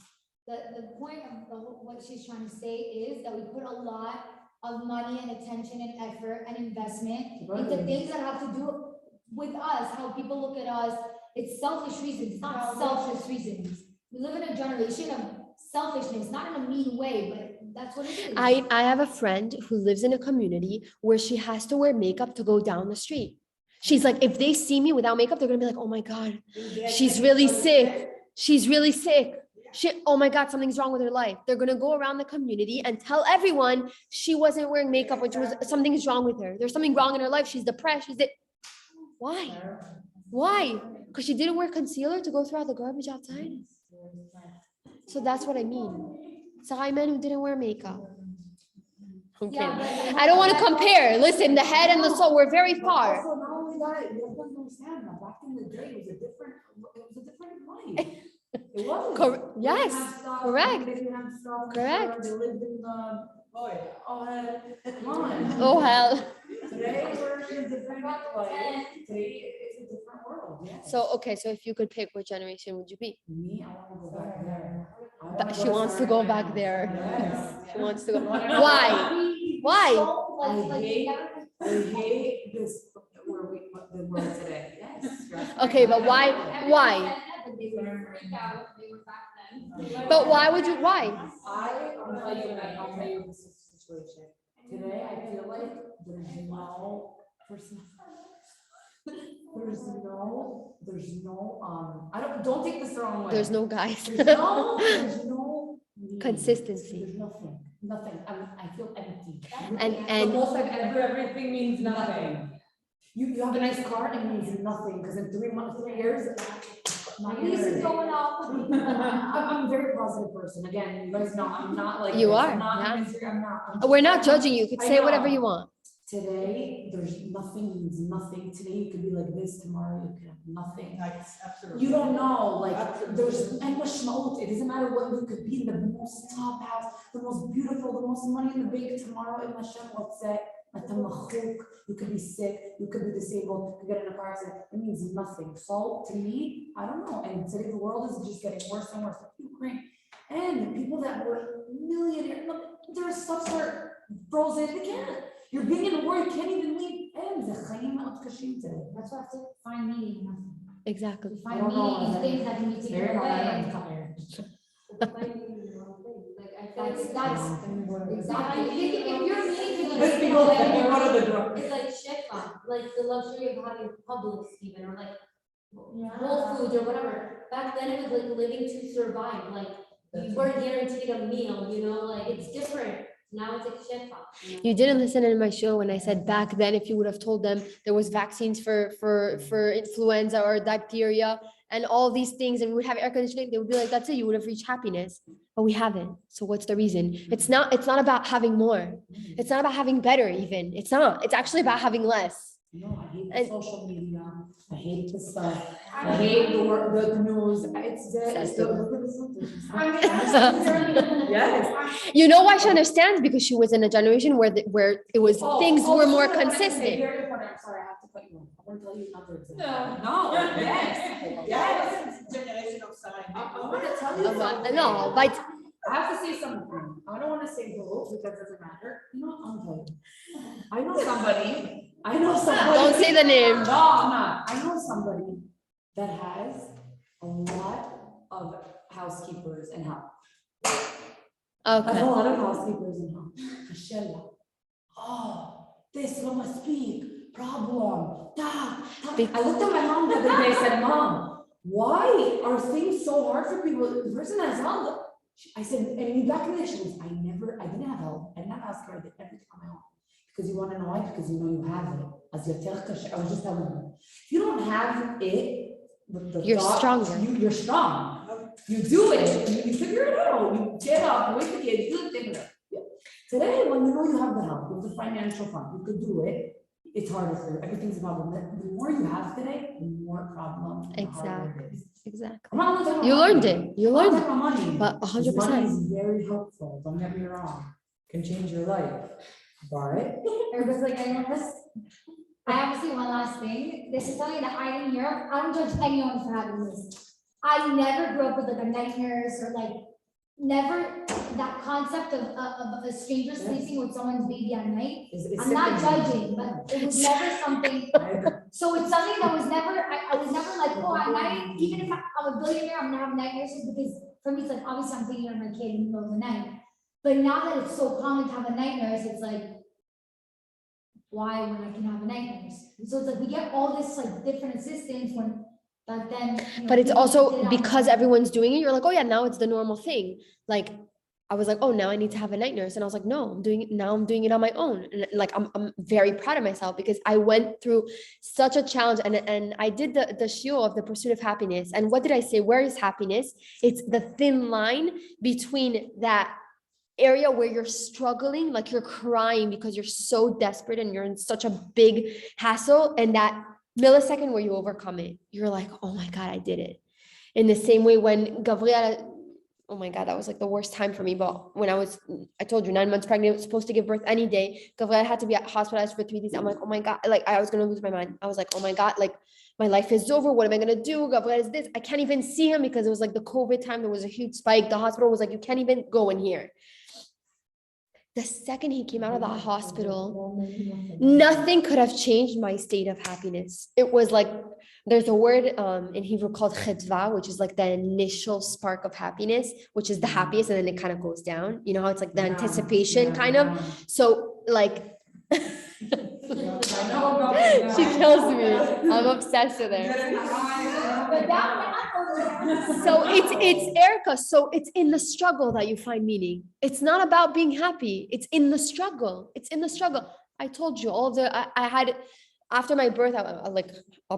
The point of what she's trying to say is that we put a lot of money and attention and effort and investment into things that have to do with us, how people look at us. It's selfish reasons, it's not selfish reasons. We live in a generation of selfishness, not in a mean way, but that's what it is. I have a friend who lives in a community where she has to wear makeup to go down the street. She's like, if they see me without makeup, they're gonna be like, oh my God, she's really sick. She's really sick. Oh my God, something's wrong with her life. They're gonna go around the community and tell everyone she wasn't wearing makeup, which was something's wrong with her. There's something wrong in her life. She's depressed. Why? Why? Because she didn't wear concealer to go through all the garbage outside. So that's what I mean. Sarai men who didn't wear makeup. Okay. I don't want to compare. Listen, the head and the soul, we're very far. Also, not only that, you have to understand that back in the day, it was a different life. It was. Yes, correct. Correct. They lived in the, come on. Oh, hell. Today, we're in a different life. Today, it's a different world, yes. So, okay, so if you could pick, what generation would you be? Me, I want to go back there. She wants to go back there. Yes. She wants to go. Why? Why? I hate this, where the world today. Yes. Okay, but why? Why? But why would you? Why? I'll tell you this situation. Today, I feel like there's no person. There's no, don't take this the wrong way. There's no guys. There's no Consistency. There's nothing. I feel empty. And the most I've everything means nothing. You have a nice car, it means nothing, because in 3 years, This is going off. I'm a very positive person. Again, you guys know I'm not like You this. are, I'm not, yeah. I'm not. we're not judging you. You could say whatever you want. Today, there's nothing means nothing. Today, you could be like this, tomorrow, you could have nothing. That's absolutely. You don't know, like, Absolutely. there's endless schmaltz. It doesn't matter what you could be in the most top house, the most beautiful, the most money in the bank tomorrow. In Hashem, what's that? You could be sick, you could be disabled, you could get in a car accident. It means nothing. So to me, I don't know. And today the world is just getting worse and worse. Like Ukraine and the people that were millionaires, their stuff are frozen. They can't. You're being in a war, you can't even leave. And the chayim מאוד קשים today. That's why I have to find meaning in nothing. Exactly. To find I don't know, meaning in like, things that can be It's taken very hard. away. I'm tired. That's exactly. If you're meaning Let's be both, let me go to the door. It's like shefa, like the luxury of having Publix even, or like Whole Foods or whatever. Back then it was like living to survive, like you weren't guaranteed a meal, you know, like it's different. Now it's like shefa. You didn't listen in my show when I said back then, if you would have told them there was vaccines for influenza or diphtheria and all these things, and we would have air conditioning, they would be like, that's it, you would have reached happiness. But we haven't. So what's the reason? It's not about having more. It's not about having better even. It's not. It's actually about having less. No, I hate And- the social media. I hate the stuff. I hate the work, the news. It's look at this one. Yes. You know why she understands? Because she was in a generation where where it was things were more this is what I wanna say. consistent. Very important. I'm sorry, I have to cut you off. I want to tell you another example. No. No, yes, yes. Generation of science. I want to tell you something. No, but I have to say something. I don't want to say who because it doesn't matter. You know what? I'm telling you. I know somebody. don't say the name. No, I'm not. I know somebody that has a lot of housekeepers and help. Has Okay. a lot of housekeepers in house. Hashem. Oh, this one must speak. Problem. Ta, ta. I looked at my mom the other day and said, Mom, why are things so hard for people? The person has help. I said, and back in the day, she goes, I didn't have help. I didn't have housekeeper. I did everything on my own. Because you want to know why? Because you know you have it. As I was just telling her. If you don't have it, You're stronger. You're strong. You do it. You figure it out. You get up, you wake the kid, you do the thing. Yeah. Today, when you know you have the help, you have the financial fund, you could do it. It's harder for you. Everything's a problem. The more you have today, the more problems. And the harder it is. Exactly. I'm not talking about You learned money. it. You I'm not learned talking it. about money. But Money 100%. is very helpful. Don't get me wrong. Can change your life. But Everybody's like, I want this. I have to say one last thing. This is something that I didn't hear. I don't judge anyone for having this. I never grew up with like a night nurse or like never that concept of a stranger sleeping with someone's baby at night. it's I'm not sickening. judging, but it was never something. So it's something that was never, I was never like, oh, at night, even if I'm a billionaire, I'm gonna have night nurses because for me, it's like, obviously I'm taking care of my kid in the middle of the night. But now that it's so common to have a night nurse, it's like, why when I can have a night nurse? So it's like, we get all this like different assistance when back then. you know, But it's people did also it on because their own. everyone's doing it, you're like, oh yeah, now it's the normal thing. Like I was like, oh, now I need to have a night nurse. And I was like, no, I'm doing it on my own. And like, I'm very proud of myself because I went through such a challenge and I did the shiur of the pursuit of happiness. And what did I say? Where is happiness? It's the thin line between that area where you're struggling, like you're crying because you're so desperate and you're in such a big hassle, and that millisecond where you overcome it. You're like, oh my God, I did it. In the same way when Gabriela, oh my God, that was like the worst time for me. But when I told you 9 months pregnant, I was supposed to give birth any day. Gabriela had to be hospitalized for 3 days. I'm like, oh my God, like I was gonna lose my mind. I was like, oh my God, like my life is over. What am I gonna do? Gabriela is this. I can't even see him because it was like the COVID time. There was a huge spike. The hospital was like, you can't even go in here. The second he came out of the hospital, nothing could have changed my state of happiness. It was like, there's a word in Hebrew called chedva, which is like the initial spark of happiness, which is the happiest, and then it kind of goes down. You know how it's like the anticipation kind of. So like, she kills me. I'm obsessed with her. But that, So it's Erica. So it's in the struggle that you find meaning. It's not about being happy. It's in the struggle. It's in the struggle. I told you I had after my birth,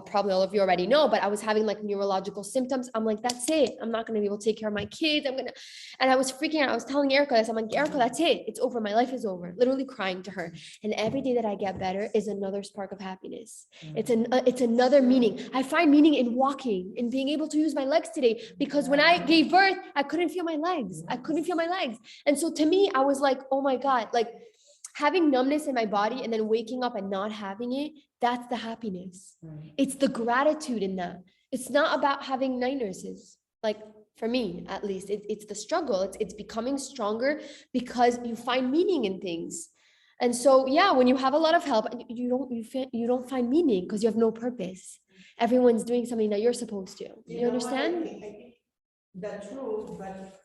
probably all of you already know, but I was having like neurological symptoms. I'm like, that's it. I'm not gonna be able to take care of my kids. And I was freaking out. I was telling Erica this. I'm like, Erica, that's it. It's over. My life is over. Literally crying to her. And every day that I get better is another spark of happiness. It's another meaning. I find meaning in walking, in being able to use my legs today. Because when I gave birth, I couldn't feel my legs. And so to me, I was like, oh my God, like having numbness in my body and then waking up and not having it, that's the happiness. It's the gratitude in that. It's not about having night nurses. Like for me, at least, it's the struggle. It's becoming stronger because you find meaning in things. And so, yeah, when you have a lot of help, you don't find meaning because you have no purpose. Everyone's doing something that you're supposed to. You understand? I think that's true, but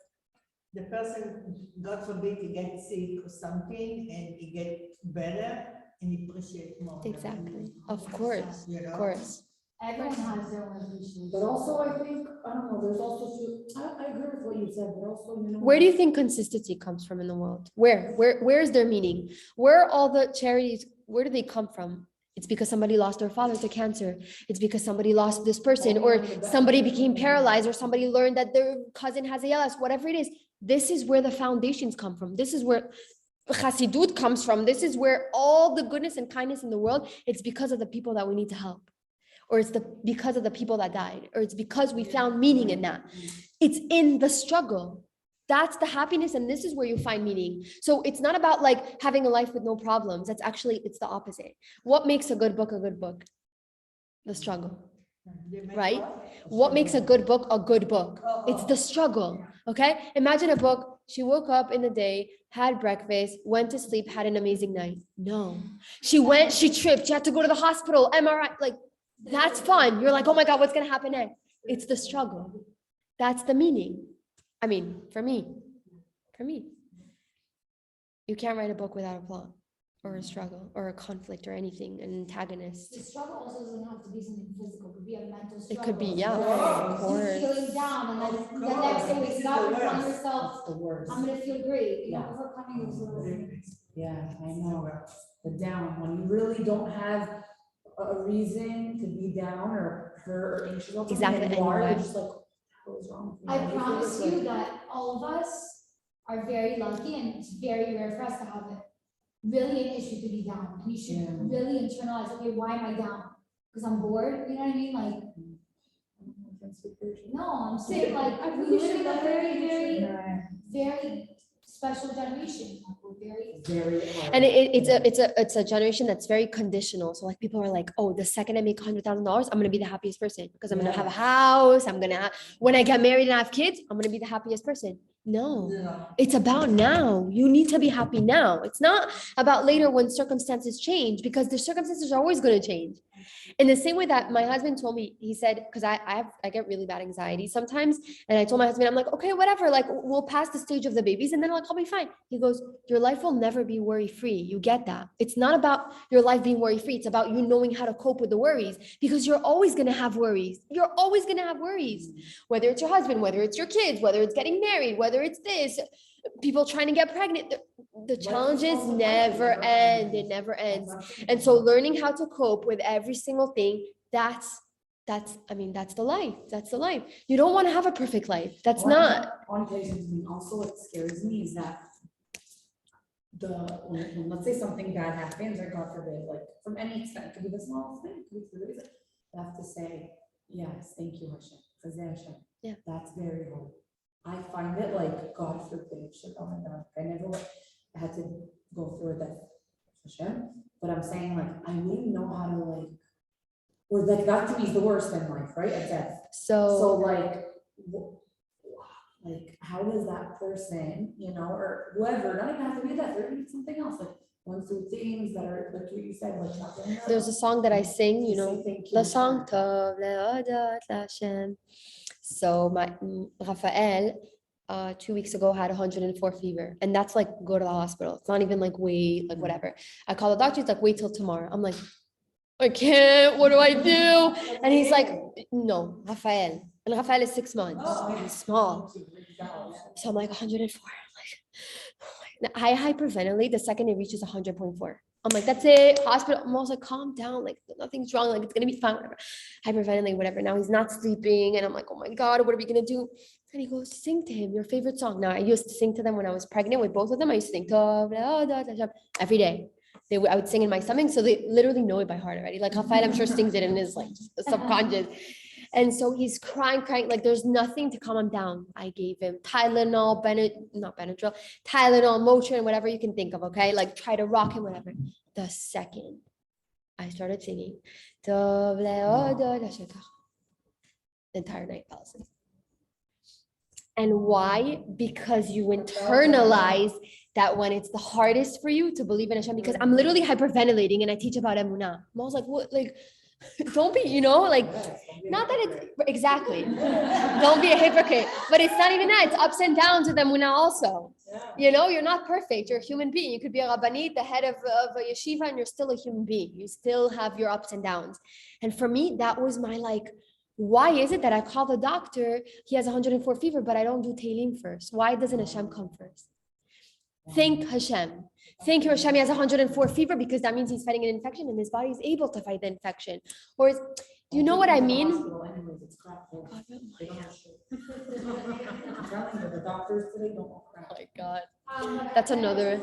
the person, God forbid, he gets sick or something and he gets better and he appreciates more. Exactly. Of course. You know? Of course. Everyone has their own issues. But also, I think, I don't know, there's also, I agree with what you said, but also, Where do you think consistency comes from in the world? Where is their meaning? Where are all the charities, where do they come from? It's because somebody lost their father to cancer. It's because somebody lost this person, or somebody became paralyzed, or somebody learned that their cousin has ALS, whatever it is. This is where the foundations come from. This is where Chassidut comes from. This is where all the goodness and kindness in the world, it's because of the people that we need to help. Or it's because of the people that died. Or it's because we found meaning in that. It's in the struggle. That's the happiness, and this is where you find meaning. So it's not about like having a life with no problems. It's the opposite. What makes a good book a good book? The struggle. Right? What makes a good book a good book? It's the struggle. Okay? Imagine a book. She woke up in the day, had breakfast, went to sleep, had an amazing night. No. She tripped, she had to go to the hospital, MRI. Like, that's fun. You're like, oh my God, what's going to happen next? It's the struggle. That's the meaning. I mean, for me. You can't write a book without a plot or a struggle or a conflict or anything, an antagonist. The struggle also doesn't have to be something physical, it could be a mental struggle. It could be, yeah, Like, of course. you feeling down, and then the next day waking up and telling yourself, It's the worst. I'm gonna feel great, Yeah. overcoming those little. Yeah, I know. The down, when you really don't have a reason to be down or hurt or anxious. About something, Exactly, and you are, anyway. you're just like, what is wrong with me? I And you feel promise like- you that all of us are very lucky, and it's very rare for us to have it. Really an issue to be down, and you should Yeah. really internalize, okay, why am I down? Because I'm bored, you know what I mean? Like, no, I'm saying like, we live in a very, very special generation. Like, we're very. Very hard. And it's a generation that's very conditional. So like people are like, oh, the second I make $100,000, I'm gonna be the happiest person because I'm gonna have a house. When I get married and I have kids, I'm gonna be the happiest person. No, it's about now. You need to be happy now. It's not about later when circumstances change, because the circumstances are always going to change. In the same way that my husband told me, he said, because I get really bad anxiety sometimes. And I told my husband, I'm like, okay, whatever, like we'll pass the stage of the babies and then like I'll be fine. He goes, your life will never be worry-free. You get that? It's not about your life being worry-free. It's about you knowing how to cope with the worries, because you're always going to have worries. You're always going to have worries, whether it's your husband, whether it's your kids, whether it's getting married, whether it's this, people trying to get pregnant. The challenges never end. It never ends. And so learning how to cope with every single thing, that's the life. That's the life. You don't want to have a perfect life. That's not. On occasions, and also what scares me is that when let's say something bad happens, or God forbid, like from any extent, it could be the smallest thing, it could be the biggest, I have to say, yes, thank you, Hashem. Hashem. Yeah. That's very hard. I find it like, God forbid, shit, oh my God, I had to go through that, Hashem, but I'm saying like, I wouldn't know how to like, or like that to me is the worst in life, right? At death. So like, like, how does that person, or whoever, not even have to be death, or even something else, like, went through things that are, like what you said, like, There's a song that I sing, thank you, the song Tov Le'odat Hashem. So my Rafael, 2 weeks ago had 104 fever, and that's like go to the hospital. It's not even like wait, like whatever. I call the doctor. He's like, wait till tomorrow. I'm like, I can't. What do I do? And he's like, no, Rafael. And Rafael is 6 months. He's small. So I'm like 104. I'm like, I hyperventilate the second it reaches 100.4. I'm like, that's it, hospital. I'm also like, calm down, like nothing's wrong, like it's gonna be fine, whatever. Hyperventilate, whatever. Now he's not sleeping, and I'm like, oh my God, what are we gonna do? And he goes, sing to him your favorite song. Now I used to sing to them when I was pregnant with both of them. I used to sing every day. I would sing in my stomach, so they literally know it by heart already. Like Rafael, I'm sure sings it in his like subconscious. And so he's crying, like there's nothing to calm him down. I gave him Tylenol, not Benadryl, Tylenol, Motrin, whatever you can think of, okay? Like try to rock him, whatever. The second I started singing, the entire night fell asleep. And why? Because you internalize that when it's the hardest for you to believe in Hashem, because I'm literally hyperventilating and I teach about Emunah. I was like, what, like, don't be, like, not that it's exactly, don't be a hypocrite, but it's not even that, it's ups and downs with Emunah also. You're not perfect, you're a human being. You could be a Rabbanit, the head of a yeshiva, and you're still a human being. You still have your ups and downs. And for me, that was my like, why is it that I call the doctor, he has 104 fever, but I don't do Tehillim first? Why doesn't Hashem come first? Thank Hashem. Thank you, Hashem, he has 104 fever, because that means he's fighting an infection and his body is able to fight the infection. Or do you know what I mean? Oh my God. That's another.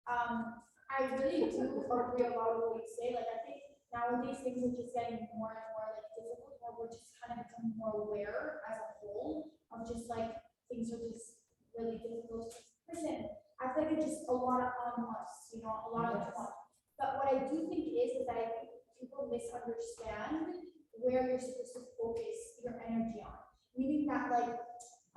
I really do agree a lot with what you say. Like, I think nowadays things are just getting more and more like difficult, or we're just kind of becoming more aware as a whole of just like things are just really difficult. Listen, I think it's just a lot on us, a lot of us. But what I do think is that I think people misunderstand where you're supposed to focus your energy on. Meaning that like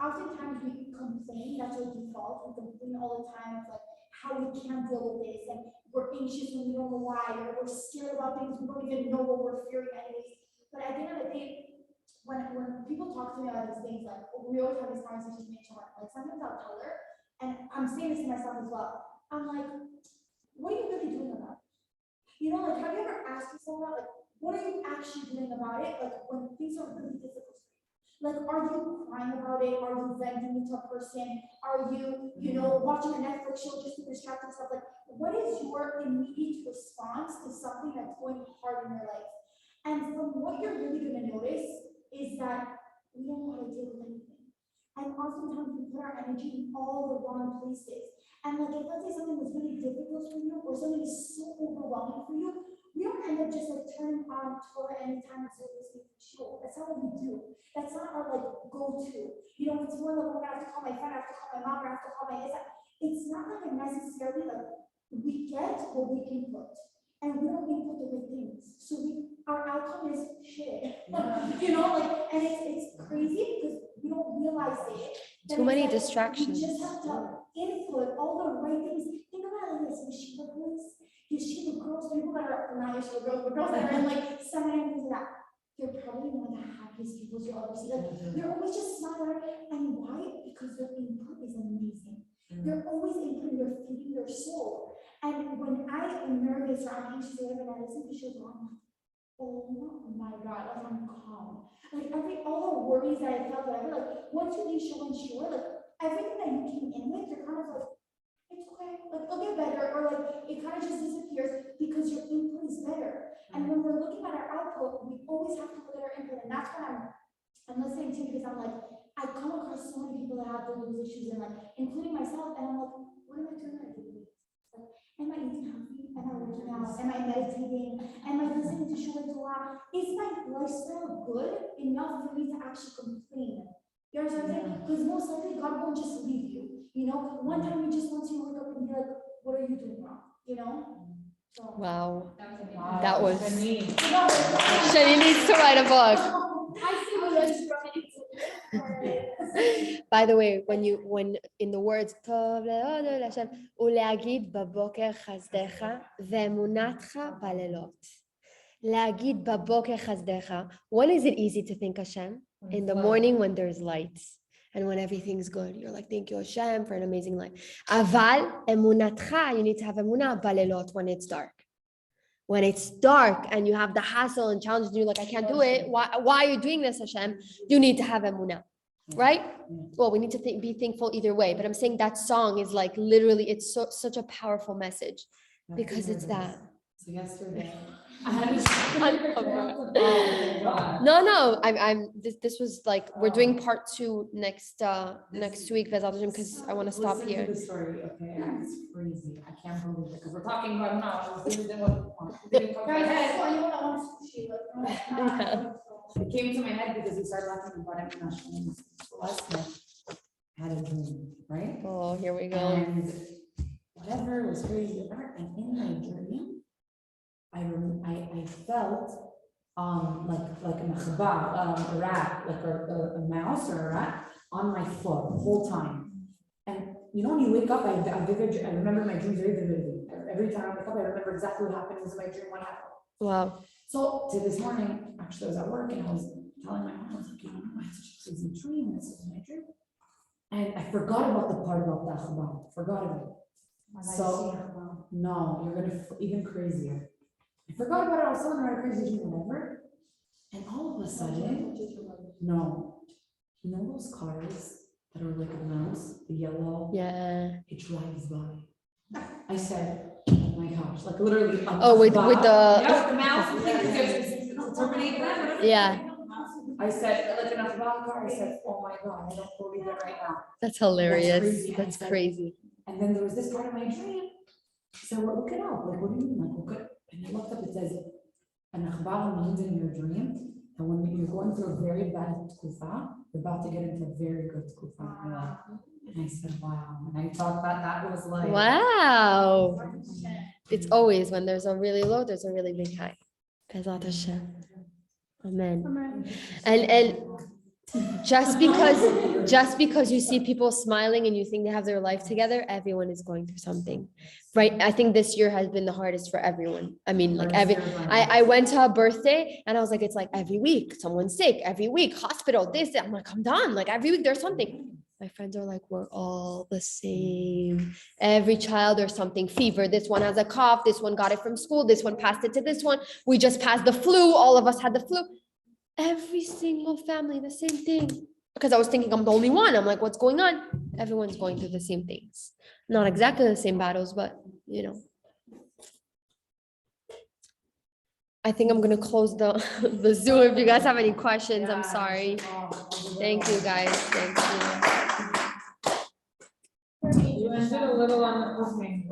oftentimes we complain, that's our default, we complain all the time of like how we can't deal with this, and we're anxious when we don't know why, or we're scared about things we don't even know what we're fearing anyways. But at the end of the day, when people talk to me about these things, like we always have these conversations with each other, like sometimes I'll tell her, and I'm saying this to myself as well, I'm like, what are you really doing about it? Like, have you ever asked yourself that, like, what are you actually doing about it, like when things are really difficult? Like, are you crying about it? Are you venting to a person? Are you, watching a Netflix show just to distract yourself? Like, what is your immediate response to something that's going hard in your life? And from what you're really going to notice is that we don't know how to deal with anything. And oftentimes we put our energy in all the wrong places. And like, if let's say something was really difficult for you, or something is so overwhelming for you, we don't end up just like turning on Torah anytime it's listening to show. That's not what we do. That's not our like go-to. It's more like, I have to call my friend, I have to call my mom, I have to call my this. It's not like necessarily like we get what we input, and we don't input the right things. So our outcome is shit. And it's crazy because we don't realize it. Too many distractions. We just have to input all the right things. Think about it like this: yeshiva boys, yeshiva girls, people that are not yeshiva girls, but girls that are in like seminary and things like that. They're probably one of the happiest people you'll ever see. Like, they're always just smiling. And why? Because their input is amazing. They're always inputting, they're feeding their soul. And when I am nervous or I'm anxious or whatever, and I listen to shows, I'm like, oh my God, like I'm calm. Like all the worries that I felt, whatever, like once you leave show and sure, like everything that you came in with, you're kind of like, it's okay, like it'll get better, or like it kind of just disappears because your input is better. And when we're looking at our output, we always have to look at our input, and that's when I'm listening to, because I'm like, I come across so many people that have those issues, and like including myself, and I'm like, what am I doing right today? Like, am I eating healthy? Am I working out? Am I meditating? Am I listening to Shua Torah? Is my lifestyle good enough for me to actually complain? You understand what I'm saying? Because most likely God won't just leave you. One time He just wants you to look up and be like, what are you doing wrong? So, Wow. Wow. That was. Shani. Shani needs to write a book. I see what you're struggling. By the way, when in the words טוב להודות להשם ולהגיד בבוקר חסדך ואמונתך בלילות. להגיד בבוקר חסדך. When is it easy to thank Hashem? In the morning when there's lights. And when everything's good, you're like, thank you Hashem for an amazing life. אבל אמונתך, you need to have emunah בלילות when it's dark. When it's dark and you have the hassle and challenge, and you're like, I can't do it. Why are you doing this, Hashem? You need to have emunah. right? Yeah. Well, we need to be thankful either way, but I'm saying that song is like literally, it's such a powerful message because it's that. So yesterday, I had to. Oh, thank God. No, this was like, we're doing part 2 next week, because I want to stop Listen to here. the story, okay, it's crazy, I can't believe it, because we're talking about now, this isn't what. it didn't come to my head. It came to my head because we started laughing about international last night. I had a dream, right? Oh, here we go. And whatever was crazy about, and in my dream, I felt, like a machba, a rat, like a mouse or a rat on my foot the whole time. And you know, when you wake up, I remember my dreams very vividly. Every time I wake up, I remember exactly what happened, was in my dream, what happened. Wow. So to this morning, actually, I was at work and I was telling my mom, I was like, you know, I had such a crazy dream, this is my dream. And I forgot about the part about the achaba, forgot about it. So, no, you're gonna even crazier. I forgot about it, I was telling her I had a crazy dream, whatever. And all of a sudden, no, you know those cars that are like a mouse, the yellow? Yeah. It drives by. I said, oh my gosh, like literally. Oh, with the Yeah, with the mouse, it's terminated that, whatever. Yeah. I said, like an Afghan car, I said, oh my God, I don't believe it right now. That's hilarious. crazy. That's I said- crazy. And then there was this part of my dream. So well, look it up, like, what do you mean, like, look it, and I looked up, it says, an akhbar means in your dream, and when you're going through a very bad tkufa, you're about to get into a very good tkufa. And I said, wow, and I thought that was like. Wow. It's always when there's a really low, there's a really big high. Bezat Hashem. Amen. And just because you see people smiling and you think they have their life together, everyone is going through something, right? I think this year has been the hardest for everyone. I mean, like I went to a birthday and I was like, it's like every week someone's sick, every week hospital, this, I'm like, I'm done. Like every week there's something. My friends are like, we're all the same. Every child or something, fever. This one has a cough. This one got it from school. This one passed it to this one. We just passed the flu. All of us had the flu. Every single family, the same thing. Because I was thinking I'm the only one. I'm like, what's going on? Everyone's going through the same things. Not exactly the same battles, but you know. I think I'm gonna close the Zoom. If you guys have any questions, I'm sorry. Thank you guys. Thank you. You ended a little on the cooking.